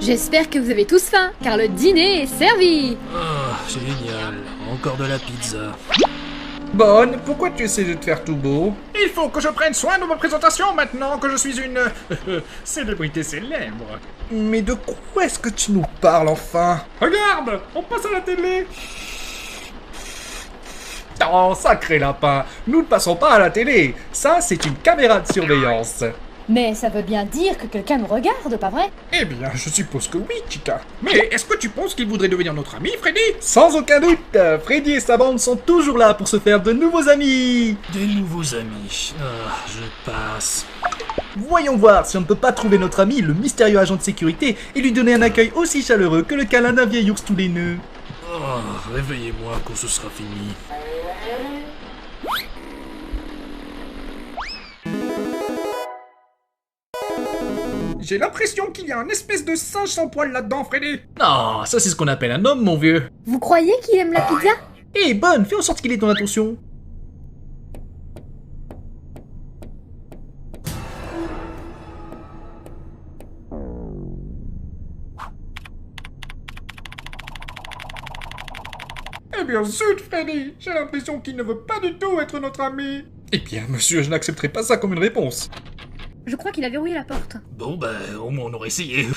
J'espère que vous avez tous faim, car le dîner est servi. Oh, génial. Encore de la pizza. Bonne, pourquoi tu essaies de te faire tout beau? Il faut que je prenne soin de ma présentation maintenant que je suis une célébrité célèbre. Mais de quoi est-ce que tu nous parles enfin? Regarde, on passe à la télé. Oh, sacré lapin, nous ne passons pas à la télé. Ça, c'est une caméra de surveillance. Mais ça veut bien dire que quelqu'un nous regarde, pas vrai? Eh bien, je suppose que oui, Chica. Mais est-ce que tu penses qu'il voudrait devenir notre ami, Freddy? Sans aucun doute, Freddy et sa bande sont toujours là pour se faire de nouveaux amis. Des nouveaux amis. Ah, je passe. Voyons voir si on ne peut pas trouver notre ami, le mystérieux agent de sécurité, et lui donner un accueil aussi chaleureux que le câlin d'un vieil ours tous les nœuds. Oh, réveillez-moi quand ce sera fini. J'ai l'impression qu'il y a un espèce de singe sans poil là-dedans, Freddy. Non, ça c'est ce qu'on appelle un homme, mon vieux. Vous croyez qu'il aime la pizza? Eh, Bonne, fais en sorte qu'il ait ton attention. Eh bien, zut, Freddy. J'ai l'impression qu'il ne veut pas du tout être notre ami. Eh bien, monsieur, je n'accepterai pas ça comme une réponse. Je crois qu'il a verrouillé la porte. Bon, bah, au moins on aurait essayé.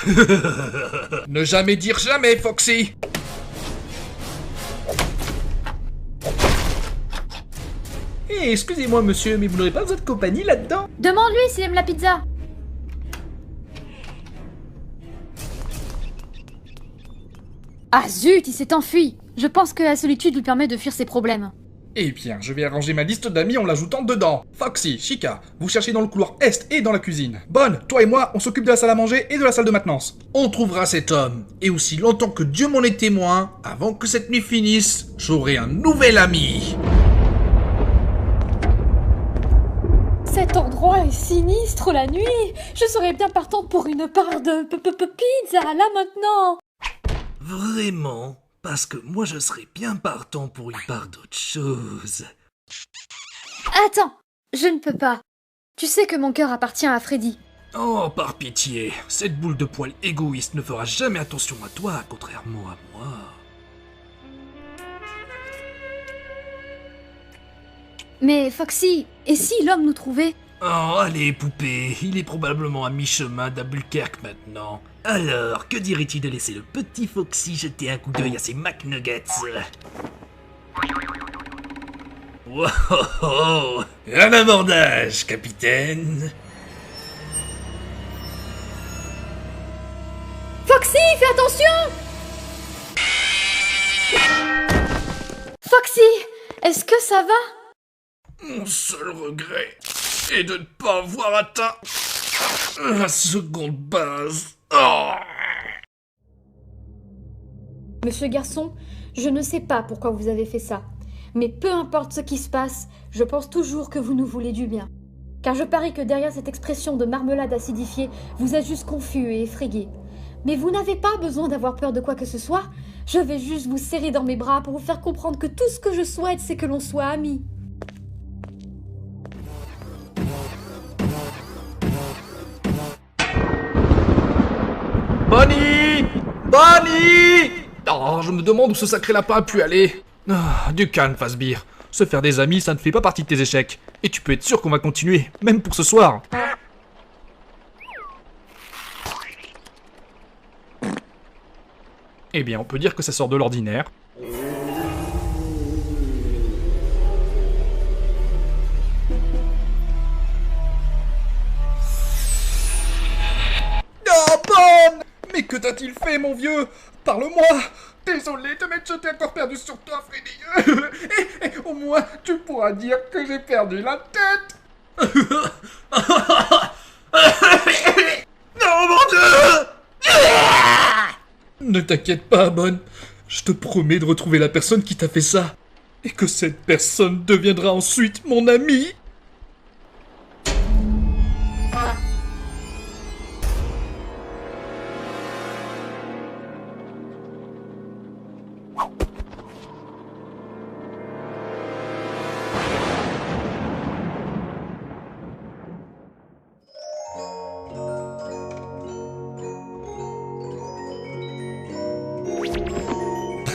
Ne jamais dire jamais, Foxy. Eh, excusez-moi, monsieur, mais vous n'aurez pas besoin de compagnie là-dedans? Demande-lui s'il aime la pizza. Ah zut, il s'est enfui. Je pense que la solitude lui permet de fuir ses problèmes. Eh bien, je vais arranger ma liste d'amis en l'ajoutant dedans. Foxy, Chica, vous cherchez dans le couloir est et dans la cuisine. Bonne, toi et moi, on s'occupe de la salle à manger et de la salle de maintenance. On trouvera cet homme. Et aussi longtemps que Dieu m'en est témoin, avant que cette nuit finisse, j'aurai un nouvel ami. Cet endroit est sinistre la nuit. Je serais bien partante pour une part de pizza, là maintenant. Vraiment? Parce que moi je serais bien partant pour une part d'autre chose. Attends, je ne peux pas. Tu sais que mon cœur appartient à Freddy. Oh, par pitié, cette boule de poil égoïste ne fera jamais attention à toi, contrairement à moi. Mais Foxy, et si l'homme nous trouvait? Oh, allez, poupée, il est probablement à mi-chemin d'Albuquerque maintenant. Alors, que dirais-tu de laisser le petit Foxy jeter un coup d'œil à ses McNuggets? Wow, un abordage, capitaine. Foxy, fais attention! Foxy, est-ce que ça va? Mon seul regret est de ne pas avoir atteint la seconde base. Oh. Monsieur Garçon, je ne sais pas pourquoi vous avez fait ça, mais peu importe ce qui se passe, je pense toujours que vous nous voulez du bien. Car je parie que derrière cette expression de marmelade acidifiée, vous êtes juste confus et effrayé. Mais vous n'avez pas besoin d'avoir peur de quoi que ce soit. Je vais juste vous serrer dans mes bras pour vous faire comprendre que tout ce que je souhaite, c'est que l'on soit amis. Bonnie! Bonnie! Oh, je me demande où ce sacré lapin a pu aller. Ah, du calme, Fazbear. Se faire des amis, ça ne fait pas partie de tes échecs. Et tu peux être sûr qu'on va continuer, même pour ce soir. Eh bien, on peut dire que ça sort de l'ordinaire. Oh, Bonne! Mais que t'a-t-il fait, mon vieux? Parle-moi! Désolé de m'être jeté encore perdu sur toi, Freddy. Au moins, tu pourras dire que j'ai perdu la tête. Non, mon Dieu! Ne t'inquiète pas, Bonne. Je te promets de retrouver la personne qui t'a fait ça. Et que cette personne deviendra ensuite mon ami.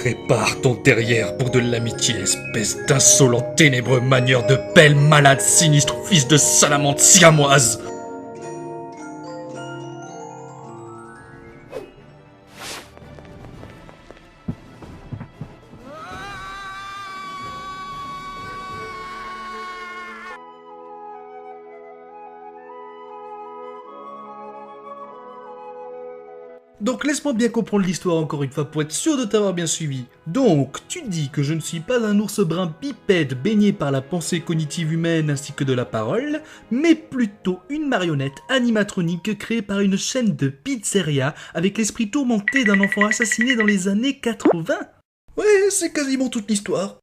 Prépare ton derrière pour de l'amitié, espèce d'insolent ténébreux manieur de pelle malade sinistre fils de salamandre siamoise. Donc laisse-moi bien comprendre l'histoire encore une fois pour être sûr de t'avoir bien suivi. Donc, tu dis que je ne suis pas un ours brun bipède baigné par la pensée cognitive humaine ainsi que de la parole, mais plutôt une marionnette animatronique créée par une chaîne de pizzeria avec l'esprit tourmenté d'un enfant assassiné dans les années 80. Ouais, c'est quasiment toute l'histoire.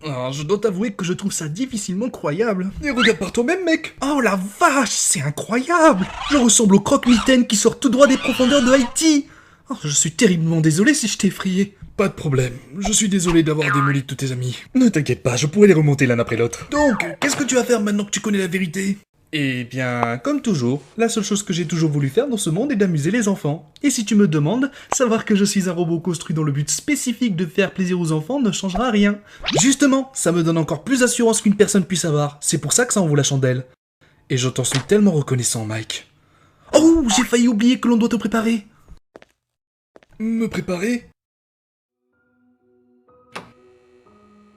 Alors, je dois t'avouer que je trouve ça difficilement croyable. Et regarde par toi-même, mec. Oh la vache, c'est incroyable. Je ressemble au croque-mitaine qui sort tout droit des profondeurs de Haïti. Oh, je suis terriblement désolé si je t'ai effrayé. Pas de problème, je suis désolé d'avoir démoli tous tes amis. Ne t'inquiète pas, je pourrai les remonter l'un après l'autre. Donc, qu'est-ce que tu vas faire maintenant que tu connais la vérité ? Eh bien, comme toujours, la seule chose que j'ai toujours voulu faire dans ce monde est d'amuser les enfants. Et si tu me demandes, savoir que je suis un robot construit dans le but spécifique de faire plaisir aux enfants ne changera rien. Justement, ça me donne encore plus d'assurance qu'une personne puisse avoir. C'est pour ça que ça en vaut la chandelle. Et je t'en suis tellement reconnaissant, Mike. Oh, j'ai failli oublier que l'on doit te préparer. Me préparer ?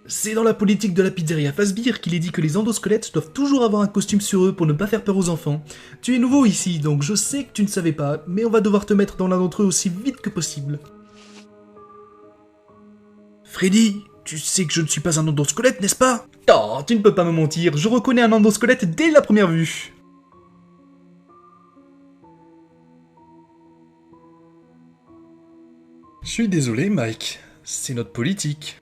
C'est dans la politique de la pizzeria Fazbear qu'il est dit que les endosquelettes doivent toujours avoir un costume sur eux pour ne pas faire peur aux enfants. Tu es nouveau ici, donc je sais que tu ne savais pas, mais on va devoir te mettre dans l'un d'entre eux aussi vite que possible. Freddy, tu sais que je ne suis pas un endosquelette, n'est-ce pas ? Oh, tu ne peux pas me mentir, je reconnais un endosquelette dès la première vue. Je suis désolé, Mike, c'est notre politique.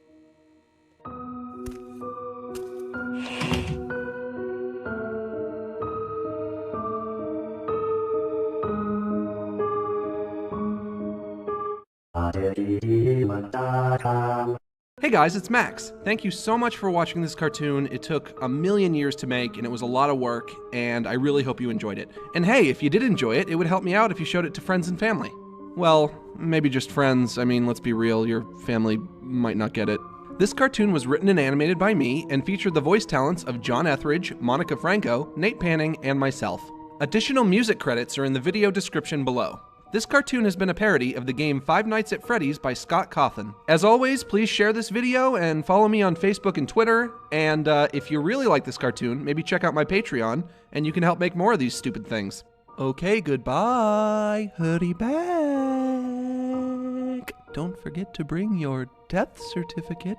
Hey guys, it's Max. Thank you so much for watching this cartoon. It took a million years to make, and it was a lot of work, and I really hope you enjoyed it. And hey, if you did enjoy it, it would help me out if you showed it to friends and family. Well, maybe just friends. I mean, let's be real, your family might not get it. This cartoon was written and animated by me, and featured the voice talents of John Etheridge, Monica Franco, Nate Panning, and myself. Additional music credits are in the video description below. This cartoon has been a parody of the game Five Nights at Freddy's by Scott Cawthon. As always, please share this video and follow me on Facebook and Twitter. And if you really like this cartoon, maybe check out my Patreon, and you can help make more of these stupid things. Okay, goodbye. Hurry back. Don't forget to bring your death certificate.